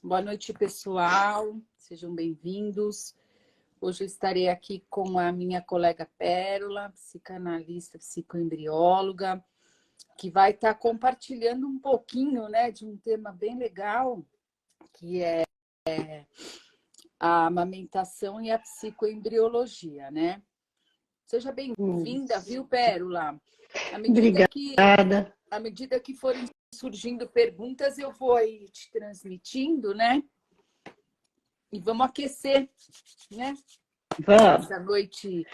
Boa noite, pessoal. Sejam bem-vindos. Hoje eu estarei aqui com a minha colega Pérola, psicanalista, psicoembrióloga, que vai estar compartilhando um pouquinho, né, de um tema bem legal, que é a amamentação e a psicoembriologia, né? Seja bem-vinda, viu, Pérola? Obrigada. À medida que forem surgindo perguntas, eu vou aí te transmitindo, né? E vamos aquecer, né? Vamos. Essa noite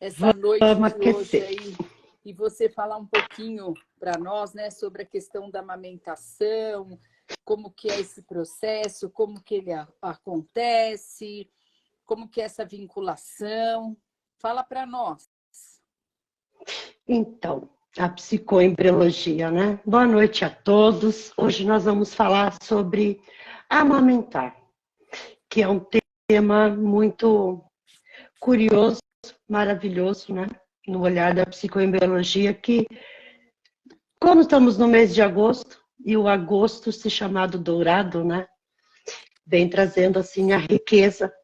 de aquecer. hoje aí. E você falar um pouquinho para nós, né, sobre a questão da amamentação, como que é esse processo, como que ele acontece, como que é essa vinculação. Fala para nós. Então, a psicoembriologia, né? Boa noite a todos. Hoje nós vamos falar sobre amamentar, que é um tema muito curioso, maravilhoso, né? No olhar da psicoembriologia, que, como estamos no mês de agosto, e o agosto se chamado dourado, né? Vem trazendo, assim, a riqueza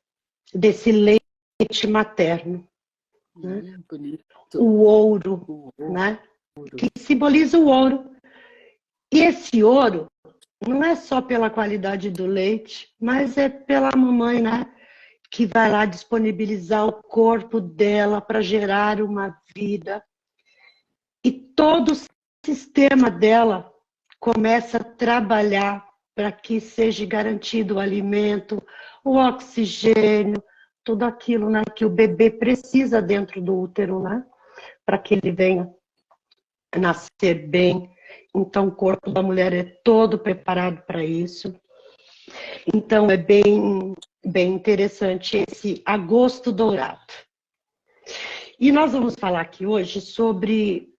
desse leite materno. Né? Bonito. O ouro, né? Que simboliza o ouro. E esse ouro não é só pela qualidade do leite, mas é pela mamãe, né? Que vai lá disponibilizar o corpo dela para gerar uma vida. E todo o sistema dela começa a trabalhar para que seja garantido o alimento, o oxigênio, tudo aquilo, né, que o bebê precisa dentro do útero, né, para que ele venha nascer bem. Então, o corpo da mulher é todo preparado para isso. Então, é bem interessante esse agosto dourado. E nós vamos falar aqui hoje sobre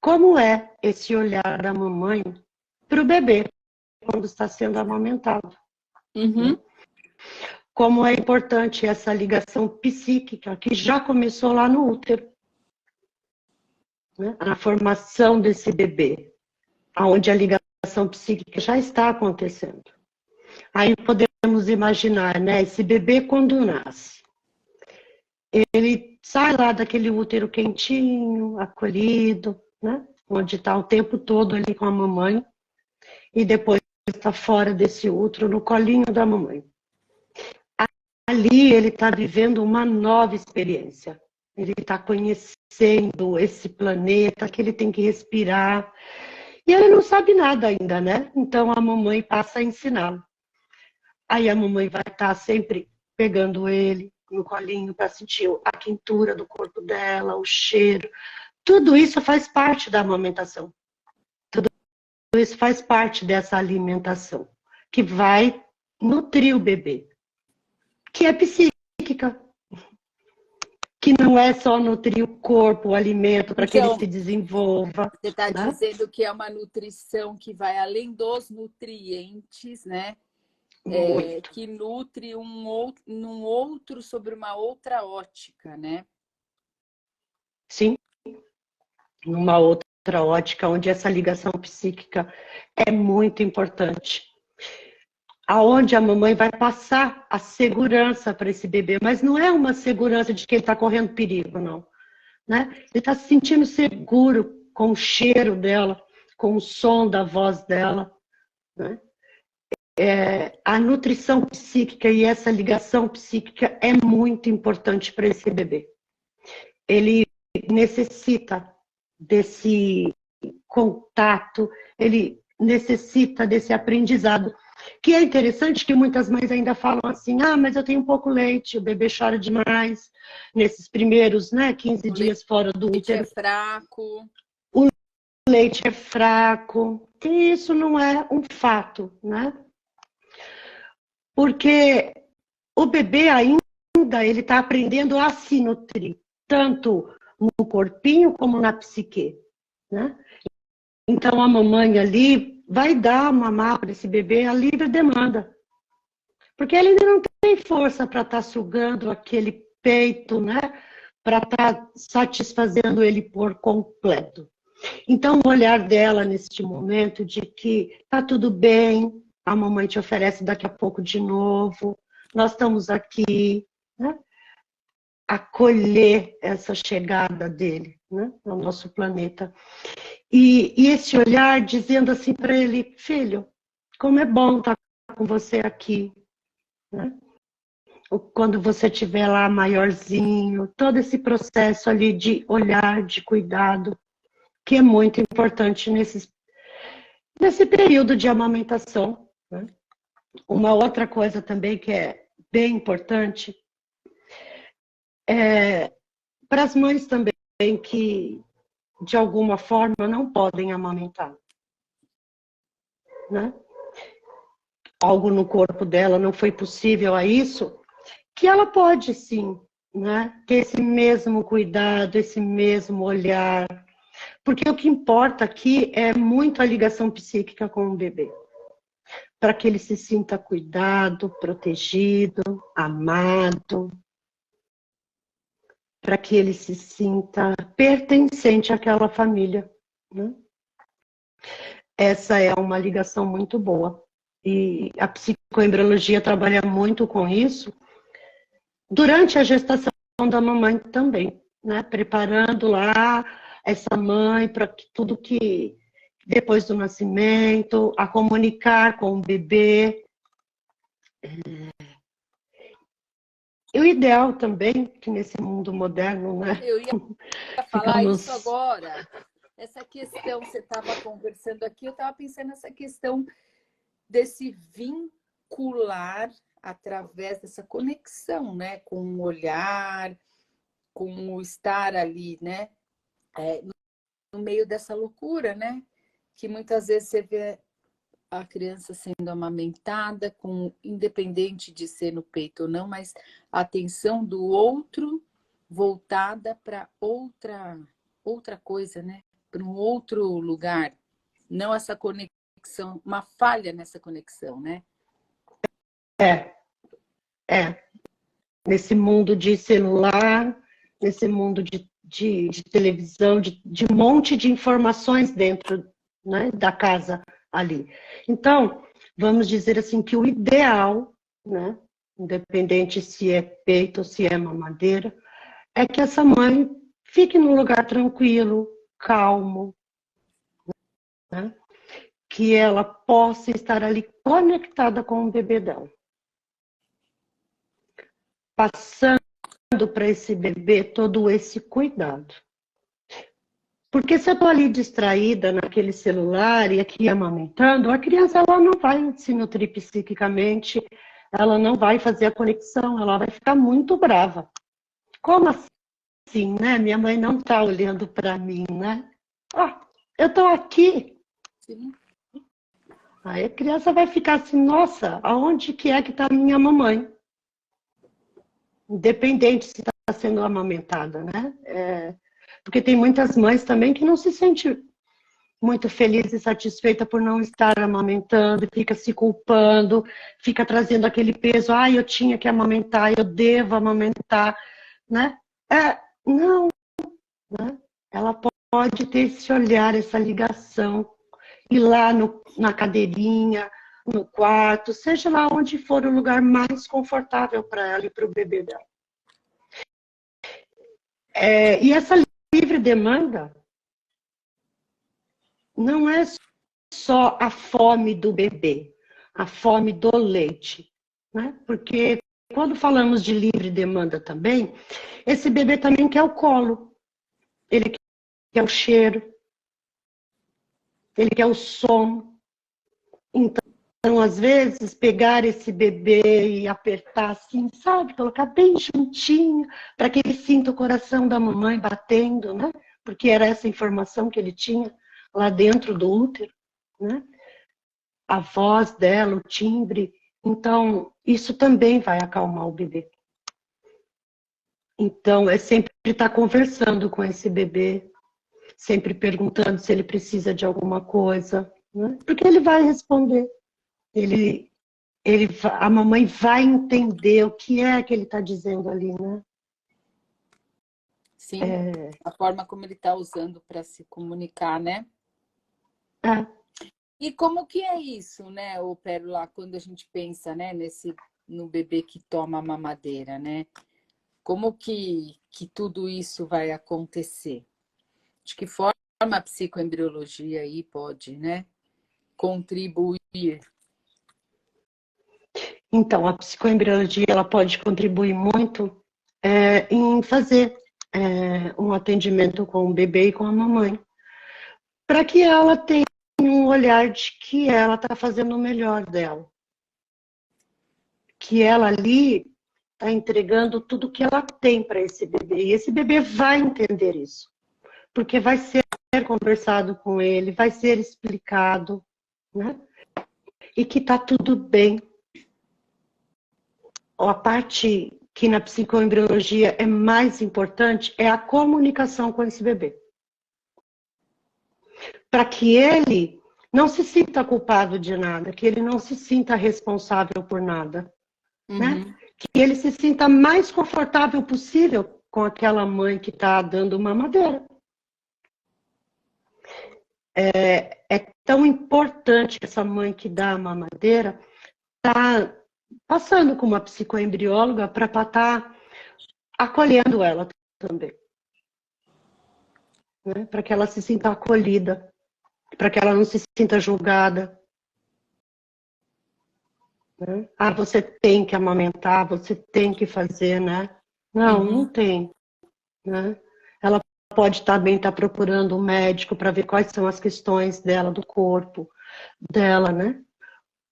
como é esse olhar da mamãe para o bebê quando está sendo amamentado. Uhum. Como é importante essa ligação psíquica que já começou lá no útero, né? Na formação desse bebê, onde a ligação psíquica já está acontecendo. Aí podemos imaginar, né? Esse bebê quando nasce, ele sai lá daquele útero quentinho, acolhido, né? Onde está o tempo todo ali com a mamãe, e depois está fora desse útero, no colinho da mamãe. Ali ele está vivendo uma nova experiência. Ele está conhecendo esse planeta que ele tem que respirar. E ele não sabe nada ainda, né? Então a mamãe passa a ensiná-lo. Aí a mamãe vai estar sempre pegando ele no colinho para sentir a quentura do corpo dela, o cheiro. Tudo isso faz parte da amamentação. Tudo isso faz parte dessa alimentação que vai nutrir o bebê, que é psíquica, que não é só nutrir o corpo, o alimento, para que ele se desenvolva. Você está né? dizendo que é uma nutrição que vai além dos nutrientes, né? Que nutre um outro sobre uma outra ótica, né? Sim, numa outra ótica, onde essa ligação psíquica é muito importante. Aonde a mamãe vai passar a segurança para esse bebê, mas não é uma segurança de que ele está correndo perigo, não. Né? Ele está se sentindo seguro com o cheiro dela, com o som da voz dela. Né? A nutrição psíquica e essa ligação psíquica é muito importante para esse bebê. Ele necessita desse contato, ele necessita desse aprendizado. Que é interessante que muitas mães ainda falam assim, mas eu tenho pouco leite, o bebê chora demais, nesses primeiros 15 dias fora do útero. O leite é fraco. O leite é fraco. E isso não é um fato, né? Porque o bebê ainda ele está aprendendo a se nutrir, tanto no corpinho como na psique, né? Então a mamãe ali vai dar mamar para esse bebê a livre demanda. Porque ele ainda não tem força para estar sugando aquele peito, né? Para estar satisfazendo ele por completo. Então o olhar dela neste momento de que tá tudo bem, a mamãe te oferece daqui a pouco de novo, nós estamos aqui, né? Acolher essa chegada dele, né? No nosso planeta. E esse olhar dizendo assim para ele, filho, como é bom estar com você aqui, né? Quando você estiver lá maiorzinho, todo esse processo ali de olhar, de cuidado, que é muito importante nesse período de amamentação, né? Uma outra coisa também que é bem importante é para as mães também que, de alguma forma, não podem amamentar, né? Algo no corpo dela não foi possível a isso, que ela pode sim, né? Ter esse mesmo cuidado, esse mesmo olhar, porque o que importa aqui é muito a ligação psíquica com o bebê, para que ele se sinta cuidado, protegido, amado, para que ele se sinta pertencente àquela família, né? Essa é uma ligação muito boa. E a psicoembriologia trabalha muito com isso durante a gestação da mamãe também, né? Preparando lá essa mãe para tudo que depois do nascimento, a comunicar com o bebê. E o ideal também, que nesse mundo moderno, né? Eu ia falar isso Ficamos... agora. Essa questão, você estava conversando aqui, eu estava pensando nessa questão desse vincular através dessa conexão, né? Com o olhar, com o estar ali, né? No meio dessa loucura, né? Que muitas vezes você vê a criança sendo amamentada, independente de ser no peito ou não, mas a atenção do outro voltada para outra coisa, né? Para um outro lugar. Não essa conexão, uma falha nessa conexão, né? É. Nesse mundo de celular, nesse mundo de televisão, de um monte de informações dentro, né, da casa ali. Então, vamos dizer assim que o ideal, né, independente se é peito ou se é mamadeira, é que essa mãe fique num lugar tranquilo, calmo, né, que ela possa estar ali conectada com o bebê dela. Passando para esse bebê todo esse cuidado. Porque se eu estou ali distraída naquele celular e aqui amamentando, a criança ela não vai se nutrir psiquicamente, ela não vai fazer a conexão, ela vai ficar muito brava. Como assim, né? Minha mãe não está olhando para mim, né? Ah, eu estou aqui. Sim. Aí a criança vai ficar assim, nossa, aonde que é que está minha mamãe? Independente se está sendo amamentada, né? Porque tem muitas mães também que não se sentem muito feliz e satisfeita por não estar amamentando, fica se culpando, fica trazendo aquele peso, eu tinha que amamentar, eu devo amamentar, né? Não, né? Ela pode ter esse olhar, essa ligação, ir lá na cadeirinha, no quarto, seja lá onde for o lugar mais confortável para ela e para o bebê dela. E essa livre demanda não é só a fome do bebê, a fome do leite, né? Porque quando falamos de livre demanda também, esse bebê também quer o colo, ele quer o cheiro, ele quer o som. Então, às vezes, pegar esse bebê e apertar assim, sabe? Colocar bem juntinho, para que ele sinta o coração da mamãe batendo, né? Porque era essa informação que ele tinha lá dentro do útero, né? A voz dela, o timbre. Então, isso também vai acalmar o bebê. Então, é sempre estar conversando com esse bebê, sempre perguntando se ele precisa de alguma coisa, né? Porque ele vai responder. A mamãe vai entender o que é que ele está dizendo ali, né? Sim, a forma como ele está usando para se comunicar, né? É. E como que é isso, né, ô Pérola, quando a gente pensa, né, no bebê que toma mamadeira, né? Como que tudo isso vai acontecer? De que forma a psicoembriologia aí pode, né, contribuir? Então, a psicoembriologia ela pode contribuir muito em fazer um atendimento com o bebê e com a mamãe, para que ela tenha um olhar de que ela está fazendo o melhor dela, que ela ali está entregando tudo que ela tem para esse bebê, e esse bebê vai entender isso, porque vai ser conversado com ele, vai ser explicado, né? E que está tudo bem. A parte que na psicoembriologia é mais importante é a comunicação com esse bebê. Para que ele não se sinta culpado de nada, que ele não se sinta responsável por nada, né? Que ele se sinta mais confortável possível com aquela mãe que está dando mamadeira. É tão importante essa mãe que dá a mamadeira estar passando com uma psicoembrióloga para estar acolhendo ela também. Né? Para que ela se sinta acolhida, para que ela não se sinta julgada. Né? Ah, você tem que amamentar, você tem que fazer, né? Não, não tem. Né? Ela pode também estar procurando um médico para ver quais são as questões dela, do corpo dela, né?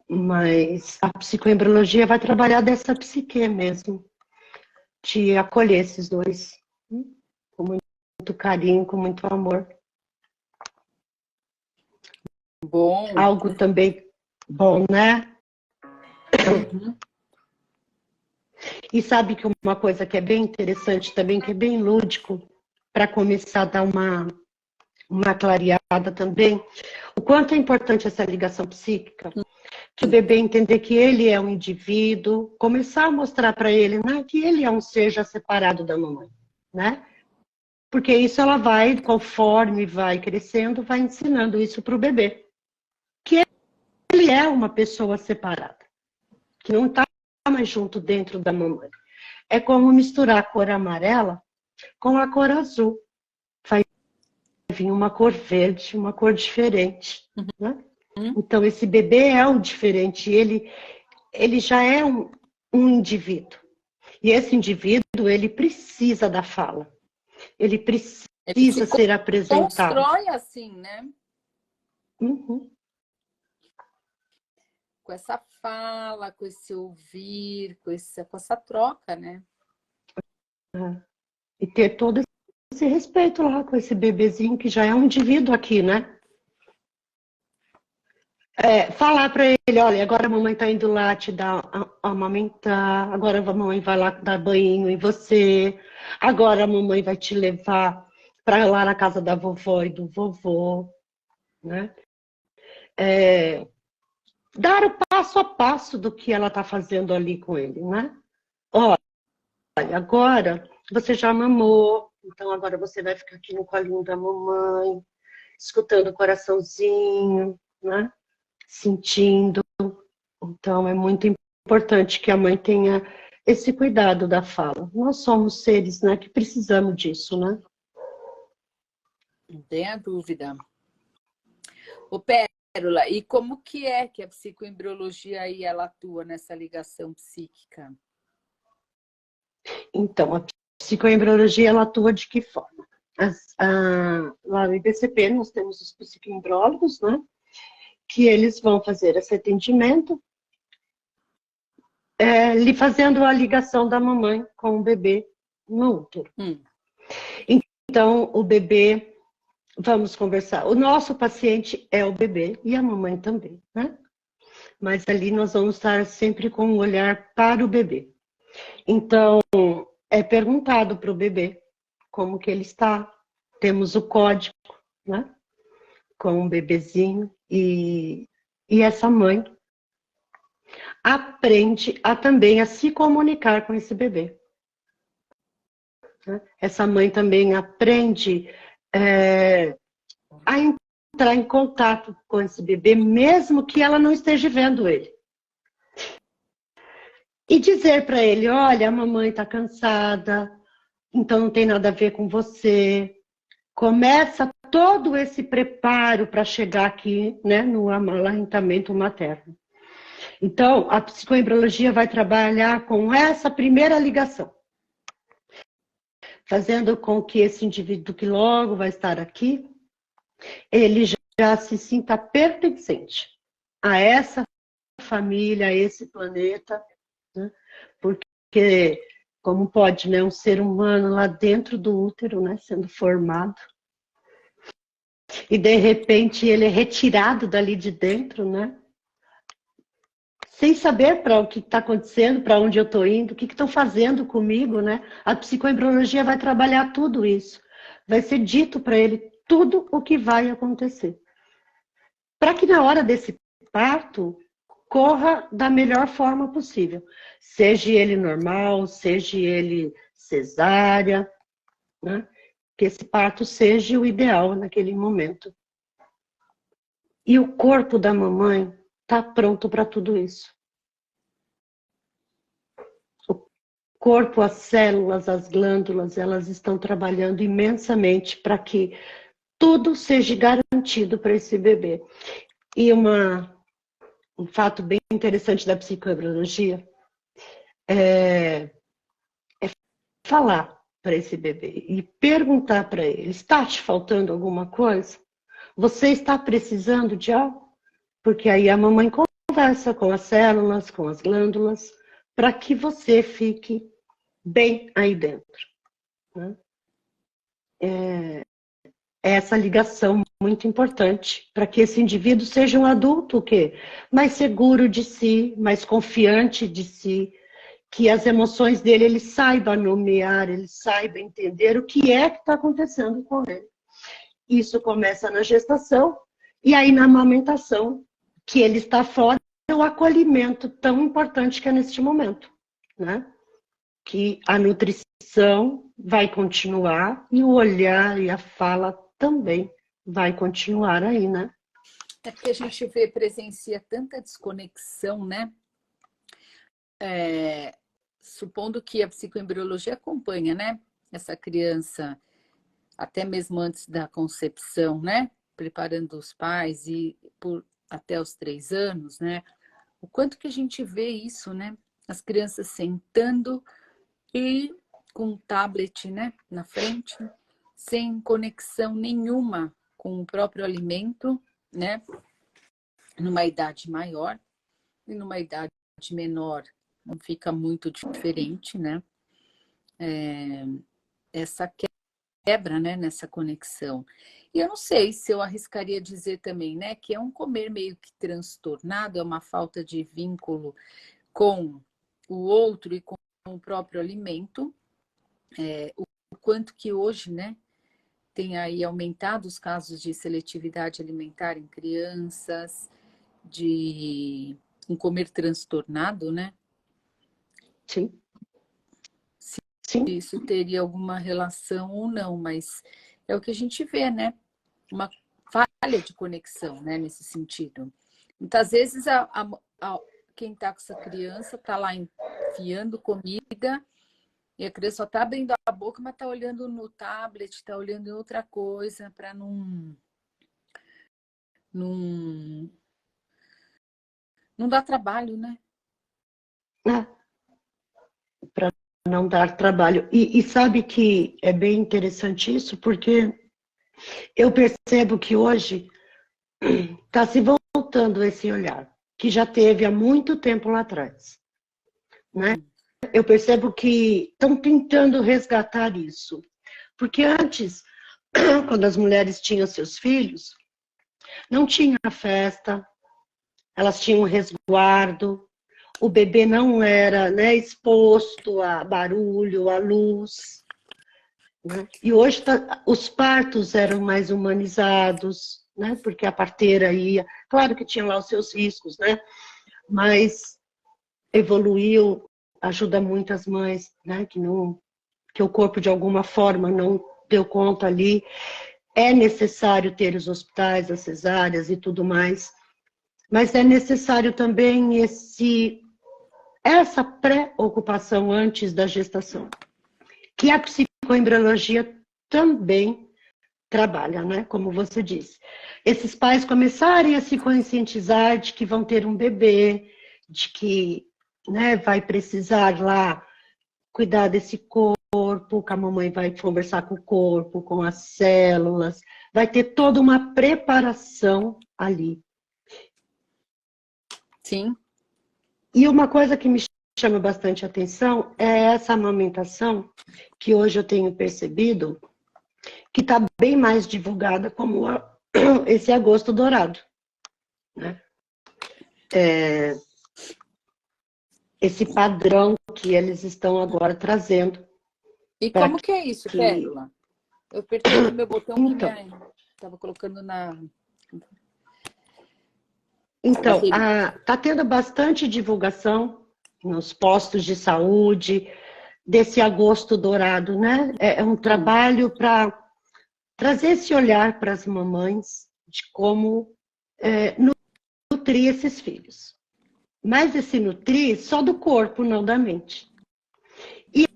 Mas a psicoembriologia vai trabalhar dessa psique mesmo, de acolher esses dois, com muito carinho, com muito amor. Bom. Algo também bom, né? E sabe que uma coisa que é bem interessante também, que é bem lúdico, para começar a dar uma clareada também, o quanto é importante essa ligação psíquica, que o bebê entender que ele é um indivíduo, começar a mostrar para ele, né, que ele é um ser já separado da mamãe, né? Porque isso ela vai, conforme vai crescendo, vai ensinando isso para o bebê. Que ele é uma pessoa separada, que não está mais junto dentro da mamãe. É como misturar a cor amarela com a cor azul. Vai vir uma cor verde, uma cor diferente. Né? Então, esse bebê é o diferente, ele já é um indivíduo. E esse indivíduo, ele precisa da fala. Ele precisa ser apresentado. Constrói assim, né? Uhum. Com essa fala, com esse ouvir, com essa troca, né? E ter todo esse respeito lá com esse bebezinho que já é um indivíduo aqui, né? Falar para ele, olha, agora a mamãe está indo lá te dar amamentar, agora a mamãe vai lá dar banho em você, agora a mamãe vai te levar para lá na casa da vovó e do vovô, né? Dar o passo a passo do que ela está fazendo ali com ele, né? Olha, agora você já mamou, então agora você vai ficar aqui no colinho da mamãe, escutando o coraçãozinho, né? Sentindo. Então, é muito importante que a mãe tenha esse cuidado da fala. Nós somos seres, né, que precisamos disso, né? Não tenha dúvida. Ô, Pérola, e como que é que a psicoembriologia aí ela atua nessa ligação psíquica? Então, a psicoembriologia, ela atua de que forma? Lá no IBCP, nós temos os psicoembriólogos, né? Que eles vão fazer esse atendimento, lhe fazendo a ligação da mamãe com o bebê no útero. Então, o bebê, vamos conversar. O nosso paciente é o bebê e a mamãe também, né? Mas ali nós vamos estar sempre com um olhar para o bebê. Então, é perguntado para o bebê como que ele está. Temos o código, né? Com o bebezinho e essa mãe aprende também a se comunicar com esse bebê. Essa mãe também aprende a entrar em contato com esse bebê, mesmo que ela não esteja vendo ele. E dizer para ele, olha, a mamãe está cansada, então não tem nada a ver com você. Começa todo esse preparo para chegar aqui, né, no amalantamento materno. Então, a psicoembriologia vai trabalhar com essa primeira ligação, fazendo com que esse indivíduo que logo vai estar aqui, ele já se sinta pertencente a essa família, a esse planeta, né? Porque como pode, né, um ser humano lá dentro do útero, né, sendo formado, e de repente ele é retirado dali de dentro, né, sem saber para o que está acontecendo, para onde eu estou indo, o que estão fazendo comigo, né? A psicoembriologia vai trabalhar tudo isso. Vai ser dito para ele tudo o que vai acontecer. Para que na hora desse parto, corra da melhor forma possível. Seja ele normal, seja ele cesárea, né? Que esse parto seja o ideal naquele momento. E o corpo da mamãe está pronto para tudo isso. O corpo, as células, as glândulas, elas estão trabalhando imensamente para que tudo seja garantido para esse bebê. E um fato bem interessante da psicoembriologia é falar para esse bebê e perguntar para ele, está te faltando alguma coisa? Você está precisando de algo? Porque aí a mamãe conversa com as células, com as glândulas, para que você fique bem aí dentro, né? Essa ligação muito importante para que esse indivíduo seja um adulto mais seguro de si, mais confiante de si, que as emoções dele ele saiba nomear, ele saiba entender o que é que está acontecendo com ele. Isso começa na gestação e aí na amamentação, que ele está fora, o acolhimento tão importante que é neste momento, né? Que a nutrição vai continuar e o olhar e a fala também vai continuar aí, né? É porque a gente presencia tanta desconexão, né? Supondo que a psicoembriologia acompanha, né? Essa criança até mesmo antes da concepção, né? Preparando os pais e até os 3 anos, né? O quanto que a gente vê isso, né? As crianças sentando e com um tablet, né, na frente, sem conexão nenhuma com o próprio alimento, né? Numa idade maior e numa idade menor não fica muito diferente, né? Essa quebra, né, nessa conexão. E eu não sei se eu arriscaria dizer também, né, que é um comer meio que transtornado, é uma falta de vínculo com o outro e com o próprio alimento. O quanto que hoje, né, tem aí aumentado os casos de seletividade alimentar em crianças, de um comer transtornado, né? Sim. Se Sim. isso teria alguma relação ou não, mas é o que a gente vê, né? Uma falha de conexão, né, nesse sentido. Muitas vezes quem está com essa criança está lá enfiando comida e a criança só está abrindo a boca, mas está olhando no tablet, está olhando em outra coisa para não dar trabalho, né? Para não dar trabalho. E sabe que é bem interessante isso, porque eu percebo que hoje está se voltando esse olhar, que já teve há muito tempo lá atrás, né? Eu percebo que estão tentando resgatar isso. Porque antes, quando as mulheres tinham seus filhos, não tinha festa, elas tinham um resguardo, o bebê não era, né, exposto a barulho, a luz, né? E hoje os partos eram mais humanizados, né? Porque a parteira ia, claro que tinha lá os seus riscos, né? Mas evoluiu, ajuda muito as mães, né? Que o corpo de alguma forma não deu conta ali. é necessário ter os hospitais, as cesáreas e tudo mais, mas é necessário também essa pré-ocupação antes da gestação, que a psicoembriologia também trabalha, né? Como você disse. Esses pais começarem a se conscientizar de que vão ter um bebê, de que, né, vai precisar lá cuidar desse corpo, que a mamãe vai conversar com o corpo, com as células, vai ter toda uma preparação ali. Sim. E uma coisa que me chama bastante atenção é essa amamentação, que hoje eu tenho percebido, que está bem mais divulgada como esse agosto dourado, né? Esse padrão que eles estão agora trazendo. E como que é isso, Pérola? Eu apertei no meu botão que Então, estava colocando na... Então, está tendo bastante divulgação nos postos de saúde desse agosto dourado, né? É um trabalho para trazer esse olhar para as mamães de como nutrir esses filhos. Mas esse nutrir só do corpo, não da mente. E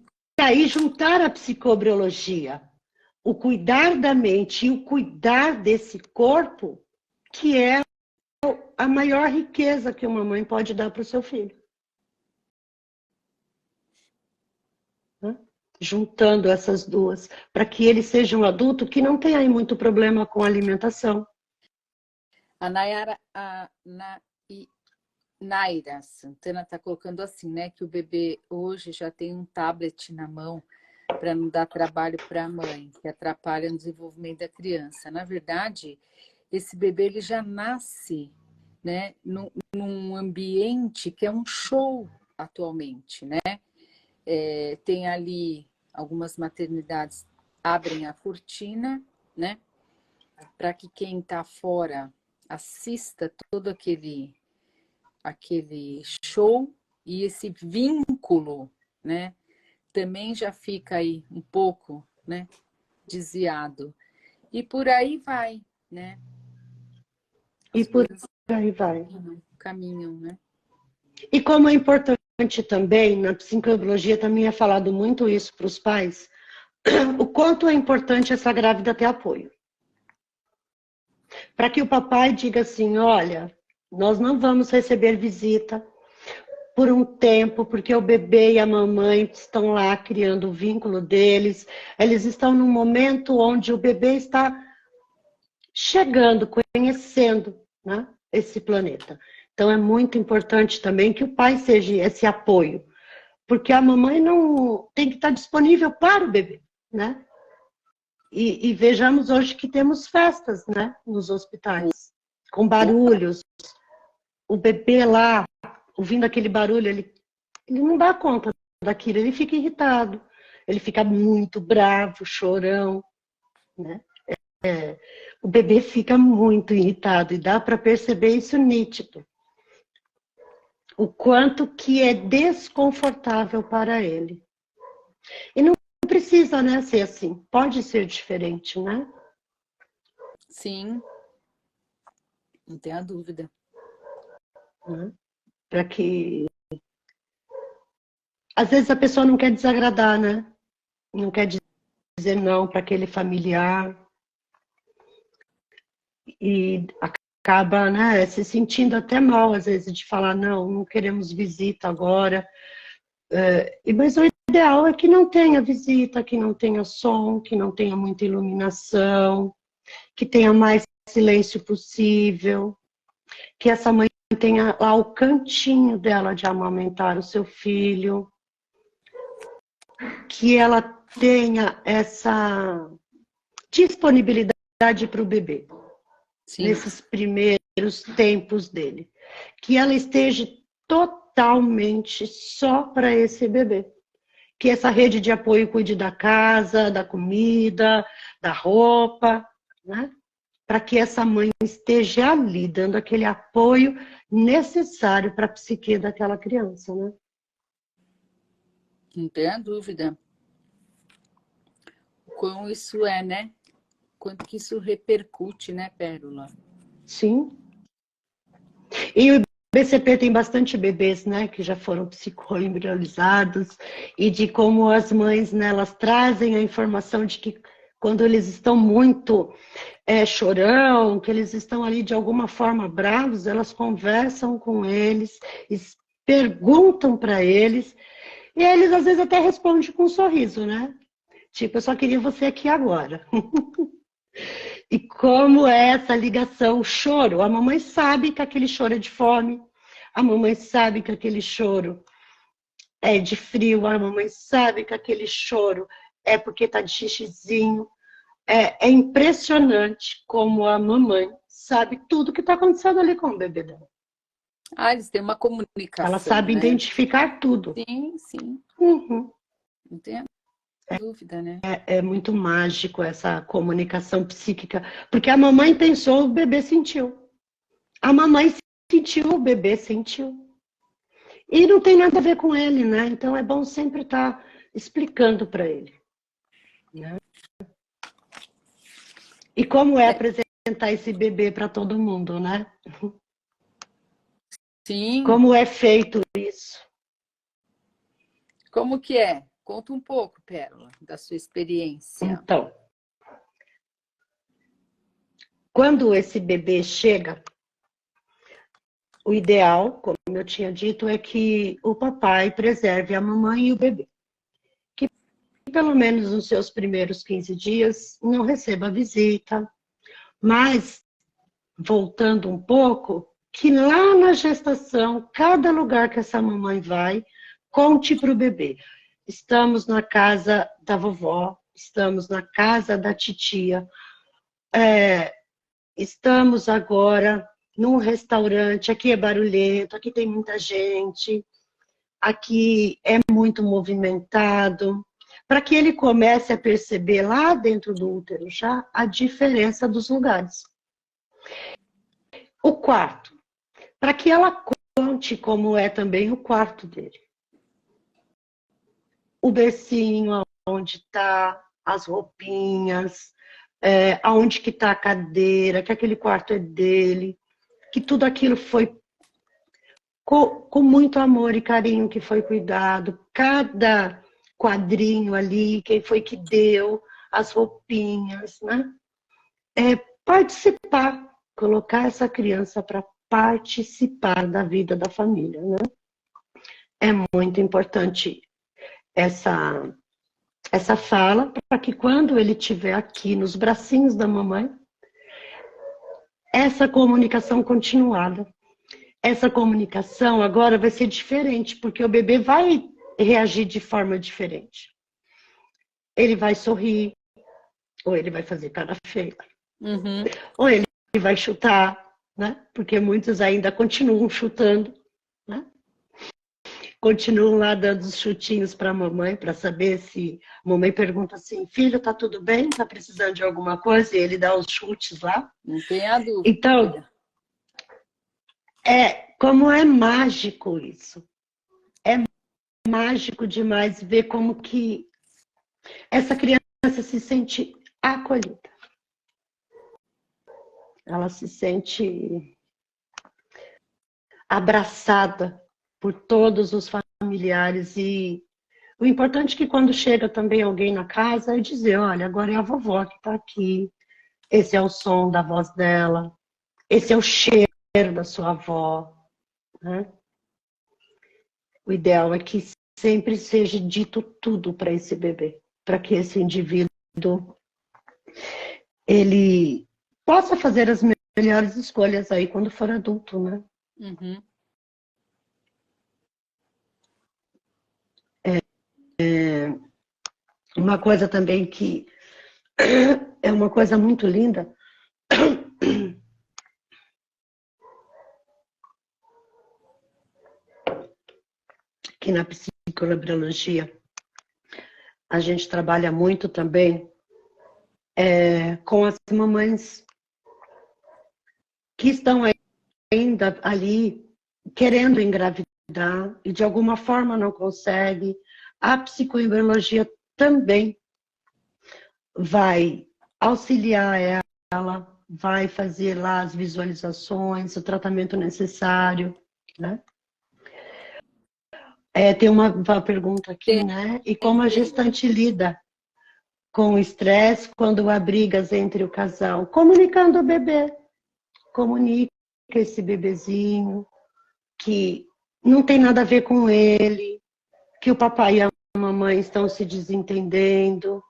aí juntar a psicobiologia, o cuidar da mente e o cuidar desse corpo, que é a maior riqueza que uma mãe pode dar para o seu filho. Juntando essas duas, para que ele seja um adulto que não tenha aí muito problema com alimentação. A Naira Santana está colocando assim, né? Que o bebê hoje já tem um tablet na mão para não dar trabalho para a mãe, que atrapalha no desenvolvimento da criança. Na verdade, esse bebê ele já nasce, né, num ambiente que é um show atualmente, né? Tem ali algumas maternidades abrem a cortina, né, para que quem está fora assista todo aquele show, e esse vínculo, né, também já fica aí um pouco, né, desviado. E por aí vai, né? E por aí vai. Caminham, né? E como é importante também, na psicologia também é falado muito isso para os pais, o quanto é importante essa grávida ter apoio. Para que o papai diga assim, olha, nós não vamos receber visita por um tempo, porque o bebê e a mamãe estão lá criando o vínculo deles, eles estão num momento onde o bebê está chegando, conhecendo, né, esse planeta. Então é muito importante também que o pai seja esse apoio, porque a mamãe não tem que estar disponível para o bebê, né? E vejamos hoje que temos festas, né, nos hospitais, com barulhos, o bebê lá, ouvindo aquele barulho, ele não dá conta daquilo, ele fica irritado, ele fica muito bravo, chorão, né? O bebê fica muito irritado e dá para perceber isso nítido. O quanto que é desconfortável para ele. E não precisa, né, ser assim. Pode ser diferente, né? Sim. Não tenha dúvida. Para que... Às vezes a pessoa não quer desagradar, né? Não quer dizer não para aquele familiar. E acaba, né, se sentindo até mal, às vezes, de falar, não queremos visita agora. Mas o ideal é que não tenha visita, que não tenha som, que não tenha muita iluminação, que tenha mais silêncio possível, que essa mãe tenha lá o cantinho dela de amamentar o seu filho, que ela tenha essa disponibilidade para o bebê. Sim. Nesses primeiros tempos dele. Que ela esteja totalmente só para esse bebê. Que essa rede de apoio cuide da casa, da comida, da roupa, né? Para que essa mãe esteja ali, dando aquele apoio necessário para a psique daquela criança, né? Não tenha dúvida. Como isso é, né? quanto que isso repercute, né, Pérola? Sim. E o BCP tem bastante bebês, né, que já foram psicoembrionizados, e de como as mães, né, elas trazem a informação de que quando eles estão muito chorão, que eles estão ali de alguma forma bravos, elas conversam com eles, perguntam para eles, e eles às vezes até respondem com um sorriso, né? Tipo, eu só queria você aqui agora. E como é essa ligação, o choro? A mamãe sabe que aquele choro é de fome, a mamãe sabe que aquele choro é de frio, a mamãe sabe que aquele choro é porque está de xixizinho. É impressionante como a mamãe sabe tudo que está acontecendo ali com o bebê dela. Ah, eles têm uma comunicação, ela sabe, né, identificar tudo. Sim, sim. Uhum. Não tem dúvida, né? É muito mágico essa comunicação psíquica, porque a mamãe pensou, o bebê sentiu. A mamãe sentiu, o bebê sentiu. E não tem nada a ver com ele, né? Então é bom sempre estar explicando para ele. Né? E como é apresentar esse bebê para todo mundo, né? Sim. Como é feito isso? Como que é? Conta um pouco, Pérola, da sua experiência. Então, quando esse bebê chega, o ideal, como eu tinha dito, é que o papai preserve a mamãe e o bebê. Que pelo menos nos seus primeiros 15 dias não receba visita. Mas, voltando um pouco, que lá na gestação, cada lugar que essa mamãe vai, conte para o bebê. Estamos na casa da vovó, estamos na casa da titia, estamos agora num restaurante, aqui é barulhento, aqui tem muita gente, aqui é muito movimentado, para que ele comece a perceber lá dentro do útero já a diferença dos lugares. O quarto, para que ela conte como é também o quarto dele. O bercinho, onde está as roupinhas, aonde que está a cadeira, que aquele quarto é dele, que tudo aquilo foi com muito amor e carinho que foi cuidado, cada quadrinho ali, quem foi que deu, as roupinhas, né? Participar, colocar essa criança para participar da vida da família, né? É muito importante essa fala, para que quando ele estiver aqui nos bracinhos da mamãe, essa comunicação continuada. Essa comunicação agora vai ser diferente, porque o bebê vai reagir de forma diferente. Ele vai sorrir, ou ele vai fazer cara feia, ou ele vai chutar, né? Porque muitos ainda continuam chutando, né? Continuam lá dando os chutinhos para a mamãe, para saber se a mamãe pergunta assim, filho, tá tudo bem? Tá precisando de alguma coisa? E ele dá os chutes lá. Não tenha dúvida. Então, como é mágico isso. É mágico demais ver como que essa criança se sente acolhida. Ela se sente abraçada por todos os familiares. E o importante é que quando chega também alguém na casa, é dizer, olha, agora é a vovó que está aqui, esse é o som da voz dela, esse é o cheiro da sua avó. Né? O ideal é que sempre seja dito tudo para esse bebê, para que esse indivíduo ele possa fazer as melhores escolhas aí quando for adulto, né? Uma coisa também que é uma coisa muito linda, que na psicolabiologia a gente trabalha muito também com as mamães que estão ainda ali querendo engravidar e de alguma forma não consegue. A psicoembriologia também vai auxiliar ela, vai fazer lá as visualizações, o tratamento necessário, né? Tem uma pergunta aqui, né? E como a gestante lida com o estresse quando há brigas entre o casal? Comunicando o bebê. Comunica esse bebezinho que não tem nada a ver com ele, que o papai e a mamãe estão se desentendendo,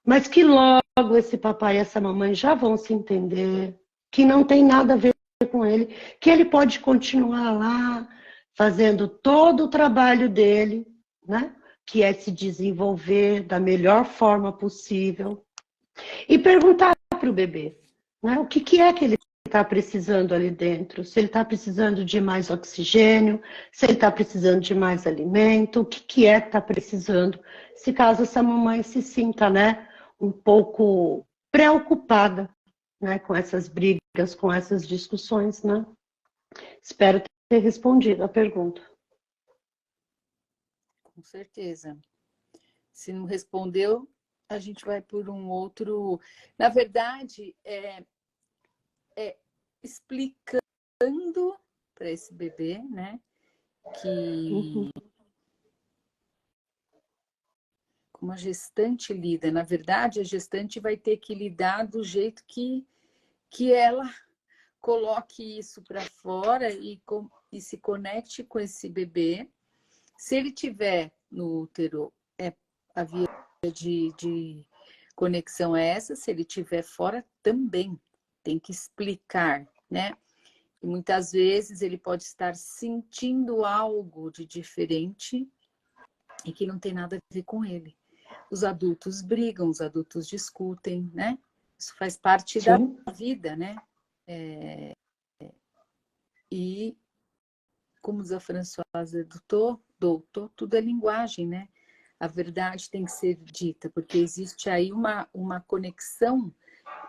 mas que logo esse papai e essa mamãe já vão se entender, que não tem nada a ver com ele, que ele pode continuar lá fazendo todo o trabalho dele, né? Que é se desenvolver da melhor forma possível. E perguntar para o bebê, né? O que é que ele está precisando ali dentro? Se ele está precisando de mais oxigênio, se ele está precisando de mais alimento, o que é que está precisando? Se caso essa mamãe se sinta, né, um pouco preocupada, né, com essas brigas, com essas discussões, né? Espero ter respondido a pergunta. Com certeza. Se não respondeu, a gente vai por um outro... Na verdade, explicando para esse bebê, né, que como a gestante lida. Na verdade, a gestante vai ter que lidar do jeito que ela coloque isso para fora e se conecte com esse bebê. Se ele tiver no útero, a via de conexão é essa. Se ele tiver fora, também tem que explicar, né? E muitas vezes ele pode estar sentindo algo de diferente e que não tem nada a ver com ele. Os adultos brigam, os adultos discutem, né? Isso faz parte da vida, né? E, como diz a Françoise doutor, tudo é linguagem, né? A verdade tem que ser dita, porque existe aí uma conexão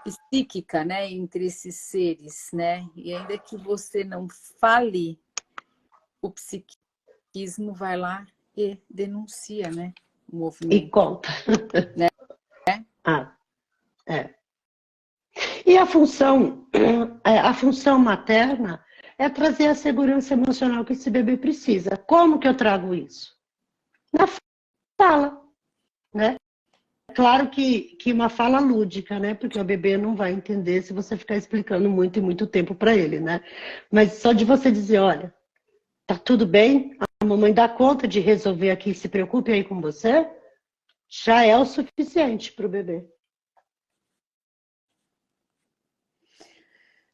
psíquica, né, entre esses seres, né? E ainda que você não fale, o psiquismo vai lá e denuncia, né, o movimento. E conta. Né? E a função materna é trazer a segurança emocional que esse bebê precisa. Como que eu trago isso? Na fala, né? Claro que uma fala lúdica, né? Porque o bebê não vai entender se você ficar explicando muito e muito tempo para ele, né? Mas só de você dizer, olha, tá tudo bem? A mamãe dá conta de resolver aqui, se preocupe aí com você, já é o suficiente para o bebê.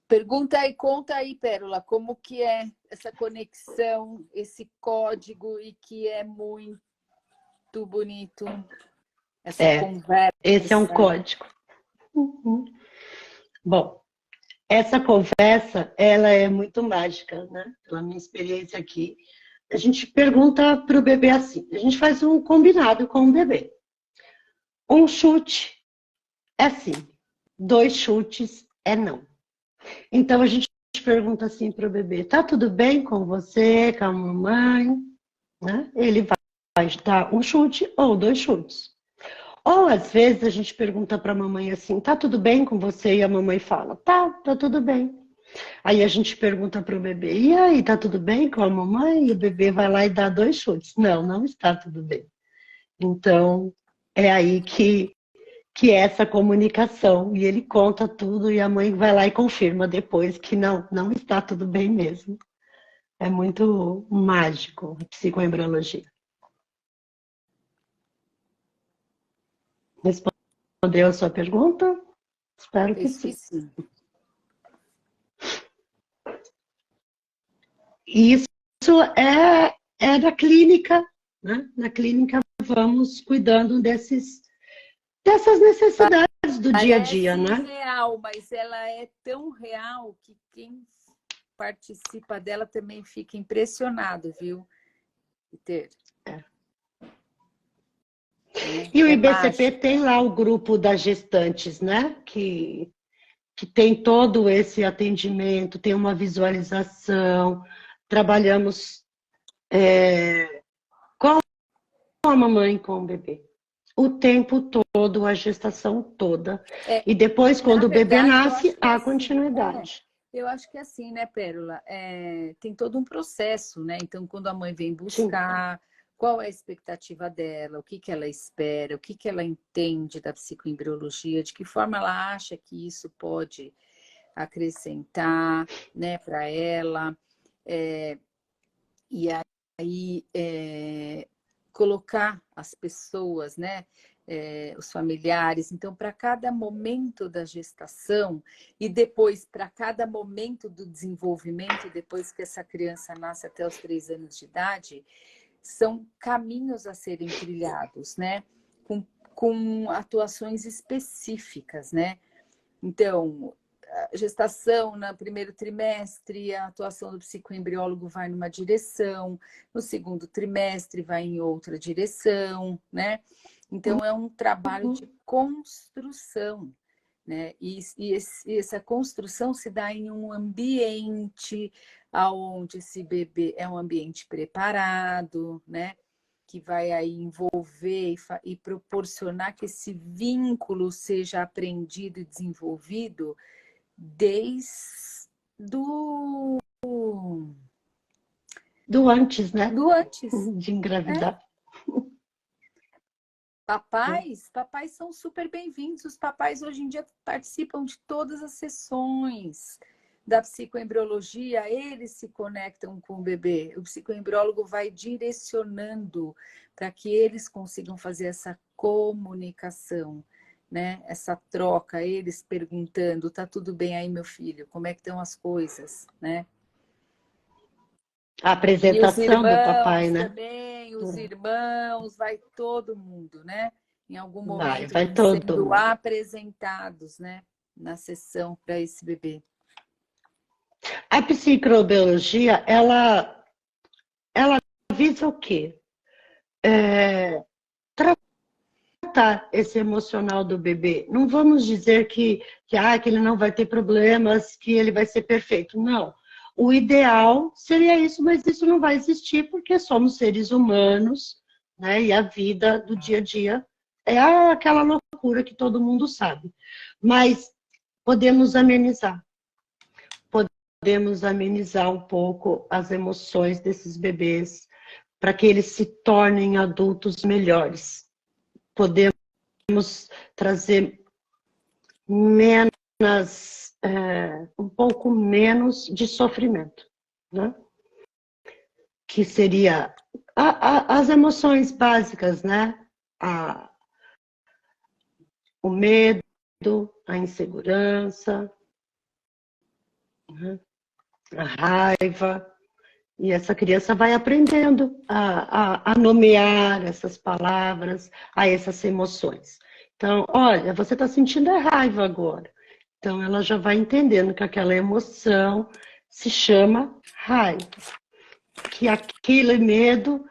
Pergunta aí, conta aí, Pérola, como que é essa conexão, esse código, e que é muito bonito, essa conversa. Esse é um código. Bom, essa conversa, ela é muito mágica, né? Pela minha experiência aqui. A gente pergunta para o bebê assim, a gente faz um combinado com o bebê. Um chute é sim, 2 chutes é não. Então a gente pergunta assim para o bebê, tá tudo bem com você, com a mamãe? Né? Ele vai dar um chute ou 2 chutes. Ou às vezes a gente pergunta para a mamãe assim, tá tudo bem com você? E a mamãe fala, tá tudo bem. Aí a gente pergunta para o bebê, e aí, tá tudo bem com a mamãe? E o bebê vai lá e dá 2 chutes. Não está tudo bem. Então, é aí que é essa comunicação. E ele conta tudo e a mãe vai lá e confirma depois que não está tudo bem mesmo. É muito mágico a psicoembriologia. Respondeu a sua pergunta? Espero que sim. Isso é da clínica, né? Na clínica vamos cuidando dessas necessidades do dia a dia, né? Parece real, mas ela é tão real que quem participa dela também fica impressionado, viu, Peter? E o IBCP tem lá o grupo das gestantes, né? Que tem todo esse atendimento, tem uma visualização, trabalhamos com a mamãe e com o bebê. o tempo todo, a gestação toda. É, E depois, na quando o bebê verdade, eu nasce, acho que é há assim. continuidade. Eu acho que é assim, né, Pérola? Tem todo um processo, né? Então, quando a mãe vem Sim. buscar, qual é a expectativa dela, o que que ela espera, o que que ela entende da psicoembriologia, de que forma ela acha que isso pode acrescentar, né, para ela. É, e aí colocar as pessoas, né, os familiares. Então, para cada momento da gestação e depois para cada momento do desenvolvimento, depois que essa criança nasce até os 3 anos de idade, são caminhos a serem trilhados, né, com atuações específicas, né? Então, a gestação no primeiro trimestre, a atuação do psicoembriólogo vai numa direção, no segundo trimestre vai em outra direção, né? Então, é um trabalho de construção, né? E essa construção se dá em um ambiente onde esse bebê é um ambiente preparado, né? Que vai aí envolver e proporcionar que esse vínculo seja aprendido e desenvolvido desde Do antes, né? do antes. De Né? engravidar. Papais são super bem-vindos. Os papais hoje em dia participam de todas as sessões da psicoembriologia, eles se conectam com o bebê. O psicoembriólogo vai direcionando para que eles consigam fazer essa comunicação, né? Essa troca, eles perguntando, tá tudo bem aí, meu filho? Como é que estão as coisas, né? A E os apresentação do papai, irmãos né? também, os irmãos, vai todo mundo, né? Em algum momento Vai vão todo sendo mundo. apresentados, né? Na sessão para esse bebê. A psicobiologia, ela visa o quê? Tratar esse emocional do bebê. Não vamos dizer que ele não vai ter problemas, que ele vai ser perfeito. Não. O ideal seria isso, mas isso não vai existir porque somos seres humanos, né? E a vida do dia a dia é aquela loucura que todo mundo sabe. Mas podemos amenizar. Podemos amenizar um pouco as emoções desses bebês para que eles se tornem adultos melhores. Podemos trazer menos, um pouco menos de sofrimento, né? Que seria as emoções básicas, né? O medo, a insegurança, né? A raiva. E essa criança vai aprendendo a nomear essas palavras, a essas emoções. Então, olha, você está sentindo a raiva agora. Então, ela já vai entendendo que aquela emoção se chama raiva. Que aquele medo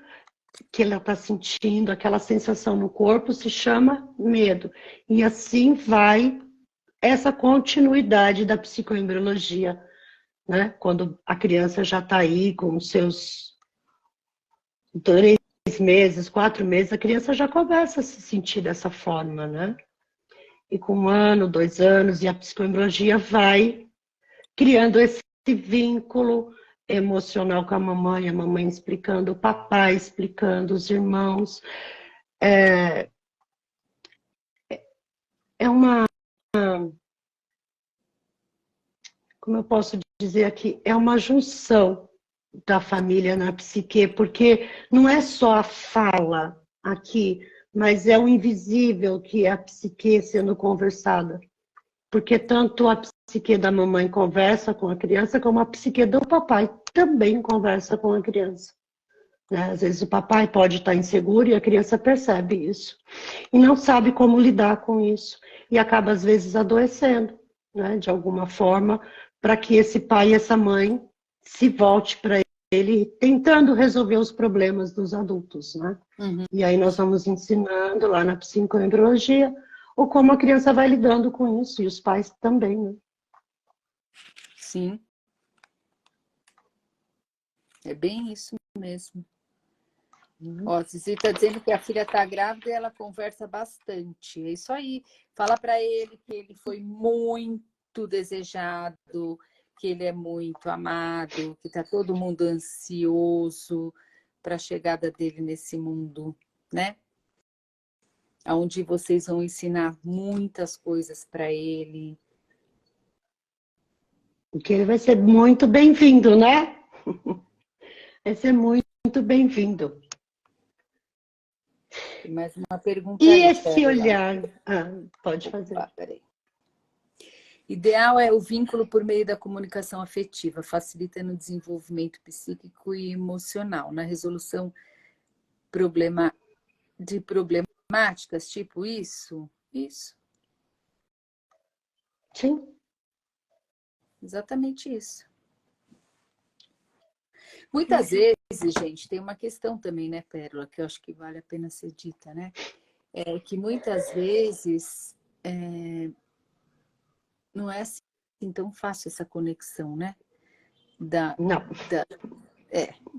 que ela está sentindo, aquela sensação no corpo, se chama medo. E assim vai essa continuidade da psicoembriologia, né? Quando a criança já está aí com os seus 3 meses, 4 meses, a criança já começa a se sentir dessa forma, né? E com 1 ano, 2 anos, e a psicoembriologia vai criando esse vínculo emocional com a mamãe explicando, o papai explicando, os irmãos. É uma, como eu posso dizer aqui, é uma junção da família na psique, porque não é só a fala aqui, mas é o invisível que é a psique sendo conversada. Porque tanto a psique da mamãe conversa com a criança, como a psique do papai também conversa com a criança. Né? Às vezes o papai pode estar inseguro e a criança percebe isso. E não sabe como lidar com isso. E acaba, às vezes, adoecendo, né? De alguma forma, para que esse pai e essa mãe se volte para ele, tentando resolver os problemas dos adultos. Né? Uhum. E aí nós vamos ensinando lá na psicoembriologia ou como a criança vai lidando com isso, e os pais também, né? Sim, é bem isso mesmo. Ó, a Cici está dizendo que a filha está grávida e ela conversa bastante. É isso aí. Fala para ele que ele foi muito desejado, que ele é muito amado, que está todo mundo ansioso para a chegada dele nesse mundo, né? Onde vocês vão ensinar muitas coisas para ele. Porque ele vai ser muito bem-vindo, né? Vai ser muito bem-vindo. Tem mais uma pergunta E aí, esse Pérola. olhar... pode fazer. Opa, peraí. Ideal é o vínculo por meio da comunicação afetiva, facilita no desenvolvimento psíquico e emocional, na resolução de problemáticas, tipo isso? Isso, Sim. exatamente isso. Muitas vezes, gente, tem uma questão também, né, Pérola, que eu acho que vale a pena ser dita, né? É que muitas vezes não é assim tão fácil essa conexão, né? Não.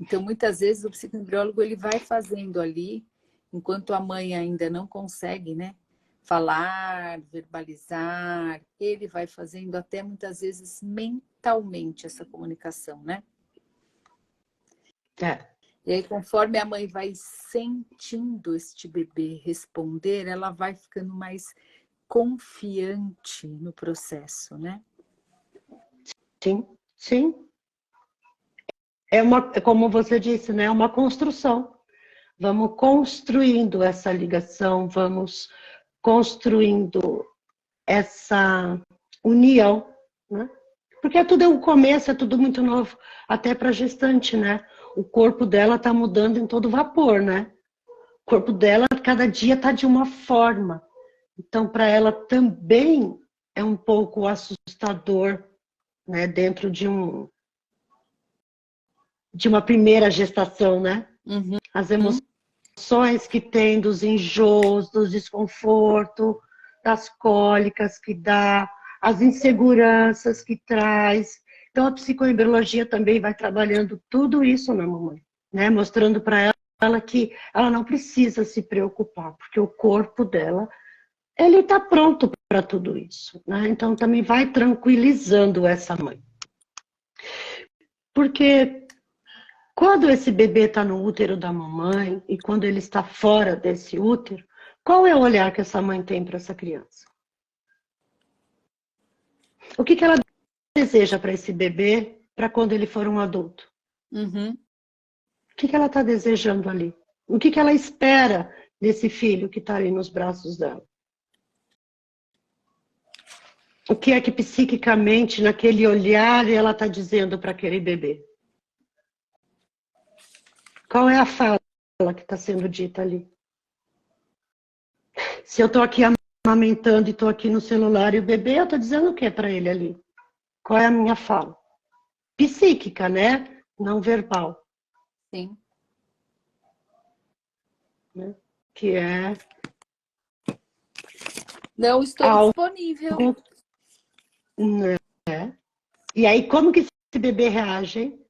Então, muitas vezes, o psicoembriólogo ele vai fazendo ali, enquanto a mãe ainda não consegue, né? Falar, verbalizar, ele vai fazendo até muitas vezes mentalmente essa comunicação, né? E aí, conforme a mãe vai sentindo este bebê responder, ela vai ficando mais confiante no processo, né? Sim, sim. Como você disse, né? É uma construção. Vamos construindo essa ligação, vamos construindo essa união, né? Porque tudo é um começo, é tudo muito novo, até para a gestante, né? O corpo dela está mudando em todo vapor, né? O corpo dela, cada dia está de uma forma. Então, para ela também é um pouco assustador, né? Dentro de uma primeira gestação, né? Uhum. As emoções que tem dos enjoos, dos desconfortos, das cólicas que dá, as inseguranças que traz. Então, a psicoembriologia também vai trabalhando tudo isso na mamãe, né? Mostrando para ela que ela não precisa se preocupar, porque o corpo dela, ele está pronto para tudo isso, né? Então, também vai tranquilizando essa mãe. Porque quando esse bebê está no útero da mamãe e quando ele está fora desse útero, qual é o olhar que essa mãe tem para essa criança? O que ela deseja para esse bebê para quando ele for um adulto? Uhum. O que ela está desejando ali? O que ela espera desse filho que está ali nos braços dela? O que é que psiquicamente, naquele olhar, ela está dizendo para aquele bebê? Qual é a fala que está sendo dita ali? Se eu estou aqui amamentando e estou aqui no celular e o bebê, eu estou dizendo o que para ele ali? Qual é a minha fala? Psíquica, né? Não verbal. Sim. Né? Que é... Não estou disponível. Né? E aí, como que esse bebê reage, hein?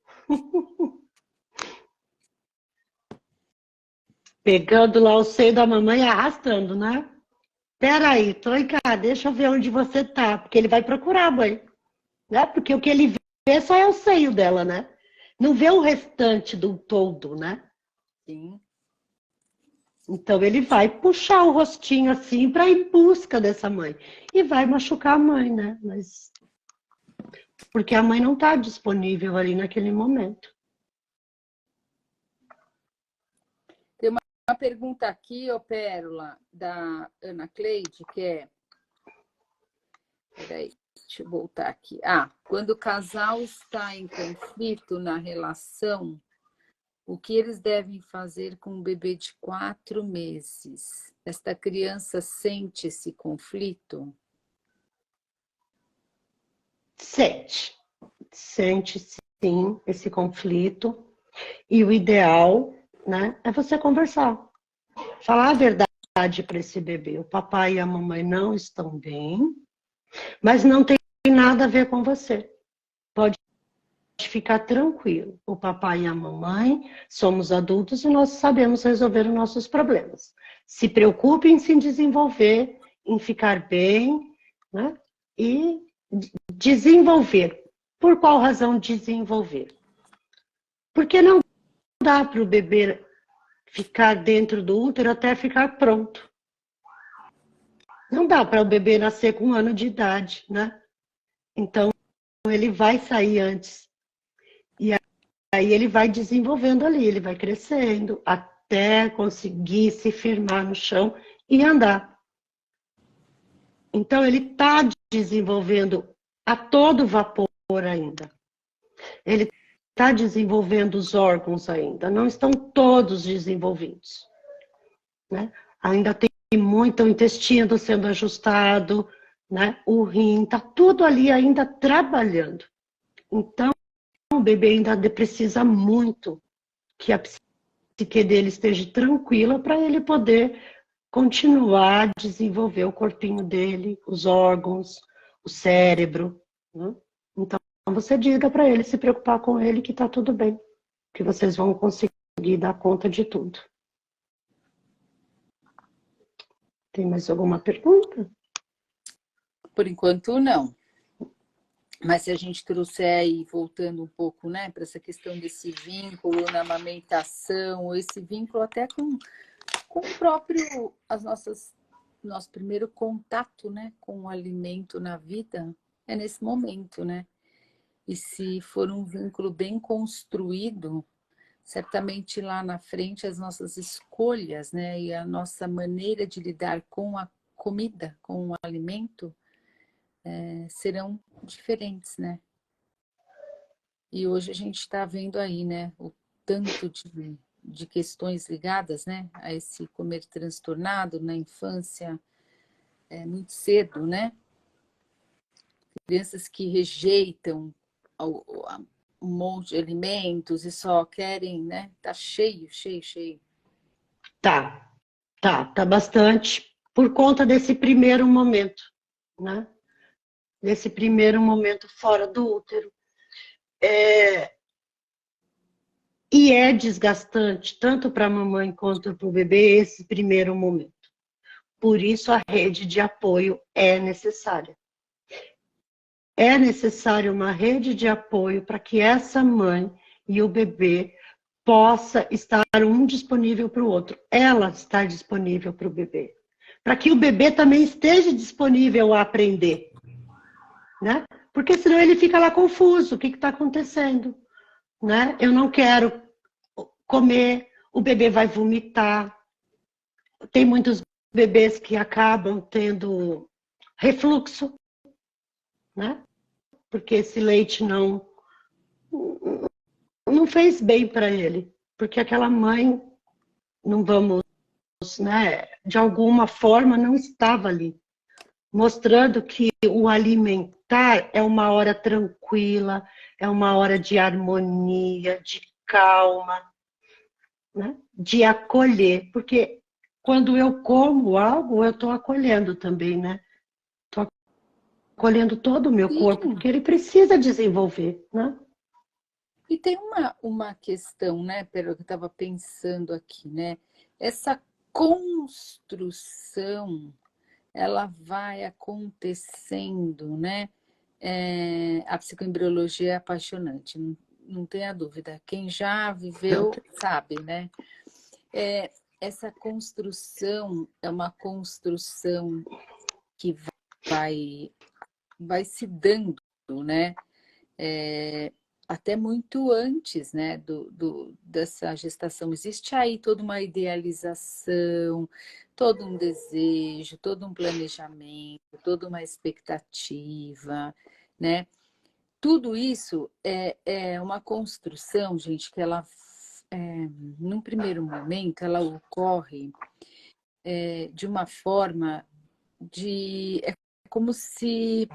Pegando lá o seio da mamãe e arrastando, né? Peraí, tô em casa, deixa eu ver onde você tá. Porque ele vai procurar a mãe. Né? Porque o que ele vê só é o seio dela, né? Não vê o restante do todo, né? Sim. Então ele vai puxar o rostinho assim para ir em busca dessa mãe. E vai machucar a mãe, né? Mas... porque a mãe não está disponível ali naquele momento. Tem uma pergunta aqui, ô Pérola, da Ana Cleide, que é... Peraí, deixa eu voltar aqui. Quando o casal está em conflito na relação, o que eles devem fazer com um bebê de 4 meses? Esta criança sente esse conflito? Sente sim esse conflito. E o ideal, né, é você conversar. Falar a verdade para esse bebê. O papai e a mamãe não estão bem, mas não tem nada a ver com você. Pode ficar tranquilo. O papai e a mamãe somos adultos e nós sabemos resolver os nossos problemas. Se preocupe em se desenvolver, em ficar bem, né? E desenvolver. Por qual razão desenvolver? Porque não dá para o bebê ficar dentro do útero até ficar pronto. Não dá para o bebê nascer com 1 ano de idade, né? Então, ele vai sair antes. E aí ele vai desenvolvendo ali, ele vai crescendo até conseguir se firmar no chão e andar. Então, ele está desenvolvendo a todo vapor ainda. Ele está desenvolvendo os órgãos ainda, não estão todos desenvolvidos, né? Ainda tem muito o intestino sendo ajustado, né? O rim, está tudo ali ainda trabalhando. Então, o bebê ainda precisa muito que a psique dele esteja tranquila para ele poder continuar a desenvolver o corpinho dele, os órgãos, o cérebro, né? Então, você diga para ele se preocupar com ele que está tudo bem, que vocês vão conseguir dar conta de tudo. Tem mais alguma pergunta? Por enquanto, não. Mas se a gente trouxer aí, voltando um pouco, né, para essa questão desse vínculo na amamentação, esse vínculo até com o próprio, nosso primeiro contato, né, com o alimento na vida, é nesse momento, né? E se for um vínculo bem construído, certamente lá na frente as nossas escolhas, né, e a nossa maneira de lidar com a comida, com o alimento, serão diferentes, né? E hoje a gente está vendo aí, né, o tanto de questões ligadas, né, a esse comer transtornado na infância, muito cedo, né? Crianças que rejeitam um monte de alimentos e só querem, né? Tá cheio, cheio, cheio. Tá bastante por conta desse primeiro momento, né? Desse primeiro momento fora do útero. E é desgastante, tanto para a mamãe quanto para o bebê, esse primeiro momento. Por isso, a rede de apoio é necessária. É necessário uma rede de apoio para que essa mãe e o bebê possa estar um disponível para o outro. Ela está disponível para o bebê. Para que o bebê também esteja disponível a aprender, né? Porque senão ele fica lá confuso, o que está acontecendo, né? Eu não quero comer, o bebê vai vomitar. Tem muitos bebês que acabam tendo refluxo, né? Porque esse leite não fez bem para ele, porque aquela mãe, não vamos, né, de alguma forma não estava ali, mostrando que o alimentar é uma hora tranquila, é uma hora de harmonia, de calma, né, de acolher, porque quando eu como algo, eu estou acolhendo também, né? Estou acolhendo todo o meu corpo, Sim. porque ele precisa desenvolver, né? E tem uma questão, né, Pedro, que eu estava pensando aqui, né? Essa construção, ela vai acontecendo, né? A psicoembriologia é apaixonante, não tenha dúvida. Quem já viveu sabe, né? Essa construção é uma construção que vai se dando, né? Até muito antes, né, dessa gestação. Existe aí toda uma idealização, todo um desejo, todo um planejamento, toda uma expectativa, né? Tudo isso é uma construção, gente, que ela, num primeiro momento, ela ocorre de uma forma é como se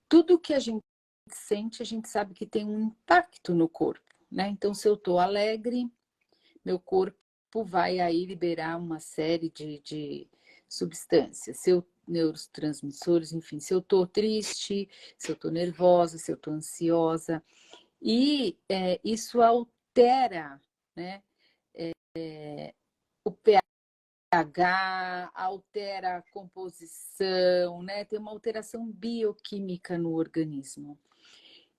tudo que a gente sente, a gente sabe que tem um impacto no corpo, né? Então, se eu estou alegre, meu corpo vai aí liberar uma série de substâncias, neurotransmissores, enfim, se eu estou triste, se eu estou nervosa, se eu estou ansiosa. E isso altera, né, o pH, altera a composição, né, tem uma alteração bioquímica no organismo.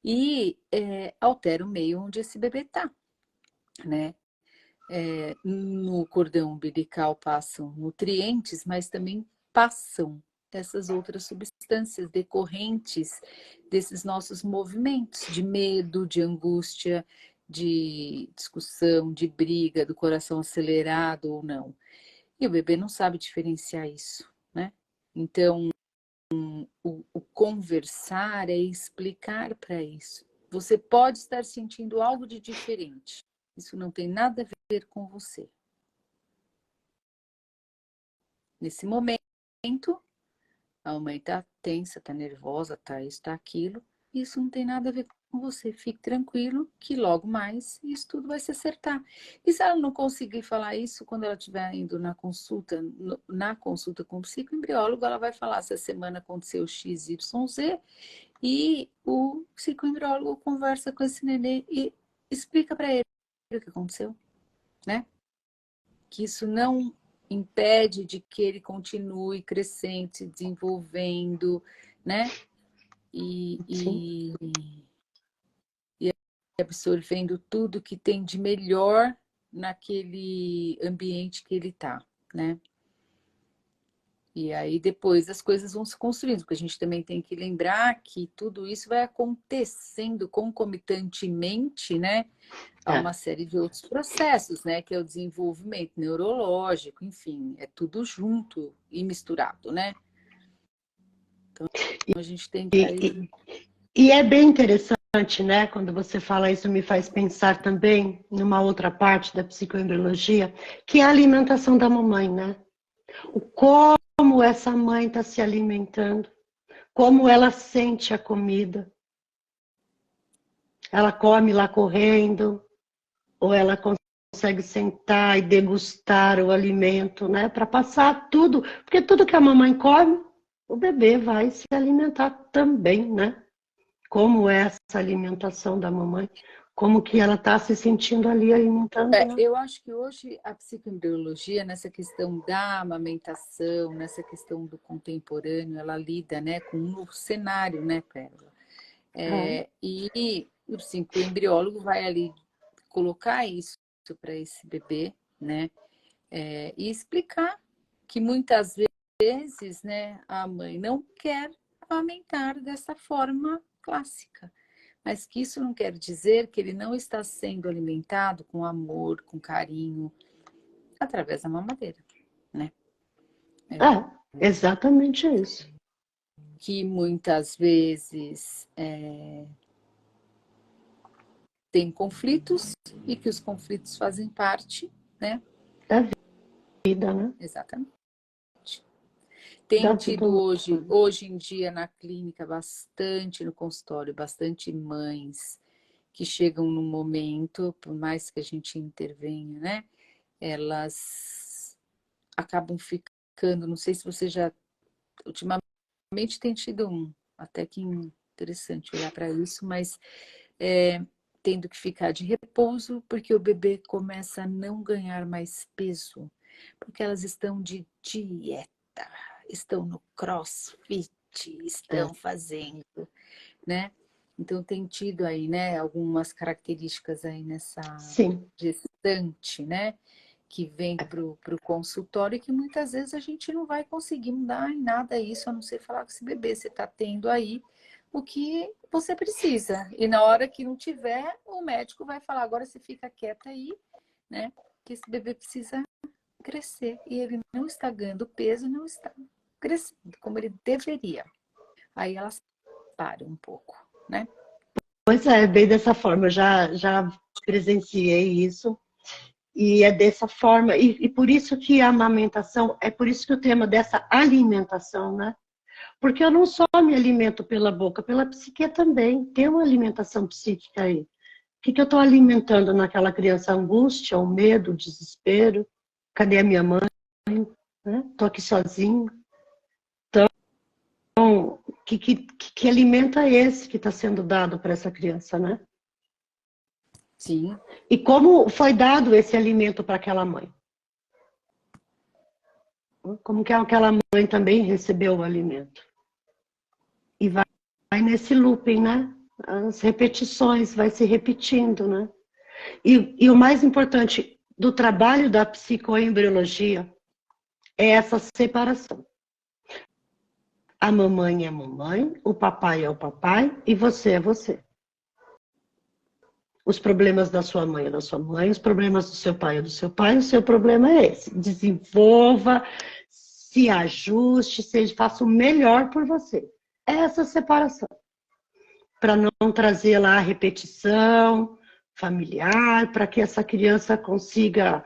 E altera o meio onde esse bebê está, né? No cordão umbilical passam nutrientes, mas também passam essas outras substâncias decorrentes desses nossos movimentos de medo, de angústia, de discussão, de briga, do coração acelerado ou não. E o bebê não sabe diferenciar isso, né? Então, o conversar é explicar para isso. Você pode estar sentindo algo de diferente. Isso não tem nada a ver com você. Nesse momento, a mamãe está tensa, está nervosa, está isso, está aquilo. Isso não tem nada a ver com você. Fique tranquilo que logo mais isso tudo vai se acertar. E se ela não conseguir falar isso quando ela estiver indo na consulta com o psicoembriólogo, ela vai falar se a semana aconteceu X, Y, Z, e o psicoembriólogo conversa com esse nenê e explica para ele o que aconteceu, né? Que isso não impede de que ele continue crescendo, se desenvolvendo, né? E absorvendo tudo que tem de melhor naquele ambiente que ele está, né? E aí depois as coisas vão se construindo, porque a gente também tem que lembrar que tudo isso vai acontecendo concomitantemente, né? A uma série de outros processos, né? Que é o desenvolvimento neurológico, enfim, é tudo junto e misturado, né? Então a gente tem que... E é bem interessante, né? Quando você fala isso, me faz pensar também numa outra parte da psicoembriologia, que é a alimentação da mamãe, né? Como essa mãe está se alimentando, como ela sente a comida. Ela come lá correndo, ou ela consegue sentar e degustar o alimento, né? Para passar tudo, porque tudo que a mamãe come, o bebê vai se alimentar também, né? Como é essa alimentação da mamãe, como que ela está se sentindo ali alimentando. Né? Eu acho que hoje a psicoembriologia, nessa questão da amamentação, nessa questão do contemporâneo, ela lida, né, com um novo cenário, né, Pérola? E o psicoembriólogo vai ali colocar isso para esse bebê, né, e explicar que muitas vezes, né, a mãe não quer amamentar dessa forma clássica. Mas que isso não quer dizer que ele não está sendo alimentado com amor, com carinho, através da mamadeira, né? Exatamente isso. Que muitas vezes tem conflitos e que os conflitos fazem parte, né? Da vida, né? Exatamente. Tem tido hoje em dia na clínica bastante, no consultório, bastante mães que chegam no momento, por mais que a gente intervenha, né? Elas acabam ficando, não sei se você já, ultimamente tem tido até que interessante olhar para isso, mas tendo que ficar de repouso, porque o bebê começa a não ganhar mais peso, porque elas estão de dieta, estão no crossfit, estão fazendo, né? Então tem tido aí, né, algumas características aí nessa gestante, né, que vem para o consultório e que muitas vezes a gente não vai conseguir mudar em nada isso, a não ser falar com esse bebê, você está tendo aí o que você precisa. E na hora que não tiver, o médico vai falar, agora você fica quieta aí, né, que esse bebê precisa crescer e ele não está ganhando peso, não está crescendo como ele deveria. Aí elas param um pouco, né? Pois é, bem dessa forma, eu já presenciei isso, e é dessa forma, e por isso que a amamentação, é por isso que o tema dessa alimentação, né? Porque eu não só me alimento pela boca, pela psique também, tem uma alimentação psíquica aí. O que eu estou alimentando naquela criança? A angústia, o medo, o desespero? Cadê a minha mãe? Estou aqui sozinho. Então, que alimento é esse que está sendo dado para essa criança, né? Sim. E como foi dado esse alimento para aquela mãe? Como que aquela mãe também recebeu o alimento? E vai nesse looping, né? As repetições, vai se repetindo, né? E o mais importante do trabalho da psicoembriologia é essa separação. A mamãe é a mamãe, o papai é o papai e você é você. Os problemas da sua mãe é da sua mãe, os problemas do seu pai é do seu pai, o seu problema é esse. Desenvolva, se ajuste, faça o melhor por você. Essa separação. Para não trazer lá a repetição familiar, para que essa criança consiga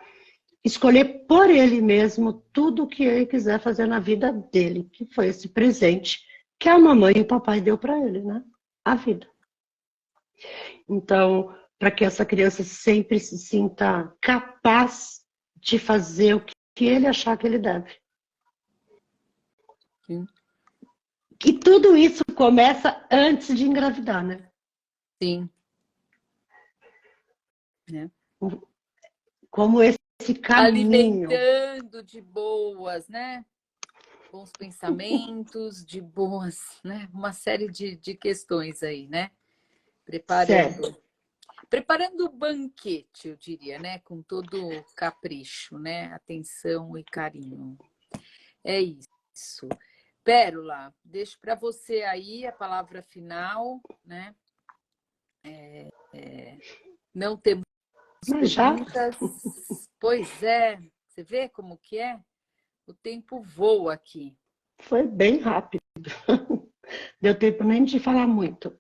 escolher por ele mesmo tudo o que ele quiser fazer na vida dele, que foi esse presente que a mamãe e o papai deu para ele, né? A vida. Então, para que essa criança sempre se sinta capaz de fazer o que ele achar que ele deve. Sim. E tudo isso começa antes de engravidar, né? Sim. Né? Como esse caminho. Alimentando de boas, né? Bons pensamentos, de boas, né? Uma série de questões aí, né? Preparando o banquete, eu diria, né? Com todo capricho, né? Atenção e carinho. É isso. Pérola, deixo para você aí a palavra final, né? Não temos Mas já perguntas. Pois é, você vê como que é? O tempo voa aqui. foi bem rápido. Deu tempo nem de falar muito.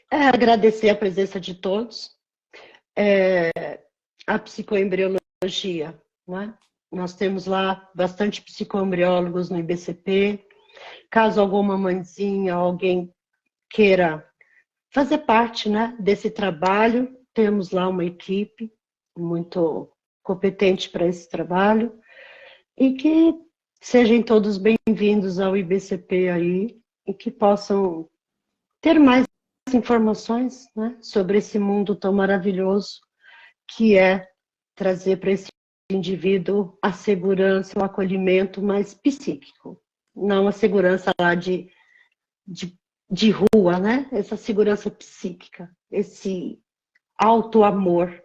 Agradecer a presença de todos. A psicoembriologia, né? Nós temos lá bastante psicoembriólogos no IBCP. Caso alguma mãezinha, alguém queira fazer parte, né, desse trabalho, temos lá uma equipe muito competente para esse trabalho e que sejam todos bem-vindos ao IBCP aí e que possam ter mais informações, né, sobre esse mundo tão maravilhoso que é trazer para esse indivíduo a segurança, o acolhimento mais psíquico, não a segurança lá de rua, né? Essa segurança psíquica, esse auto-amor,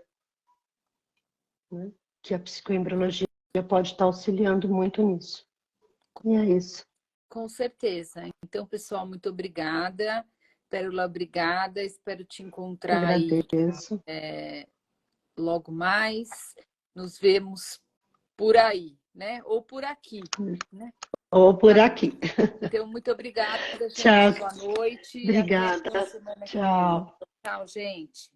né? Que a psicoembriologia pode estar auxiliando muito nisso. E é isso. Com certeza. Então, pessoal, muito obrigada. Pérola, obrigada. Espero te encontrar aí logo mais. Nos vemos por aí, né? Ou por aqui, né? Ou por aqui. Então, muito obrigada, gente. Tchau. Boa noite. Obrigada. Até a semana que vem. Tchau. Tchau, gente.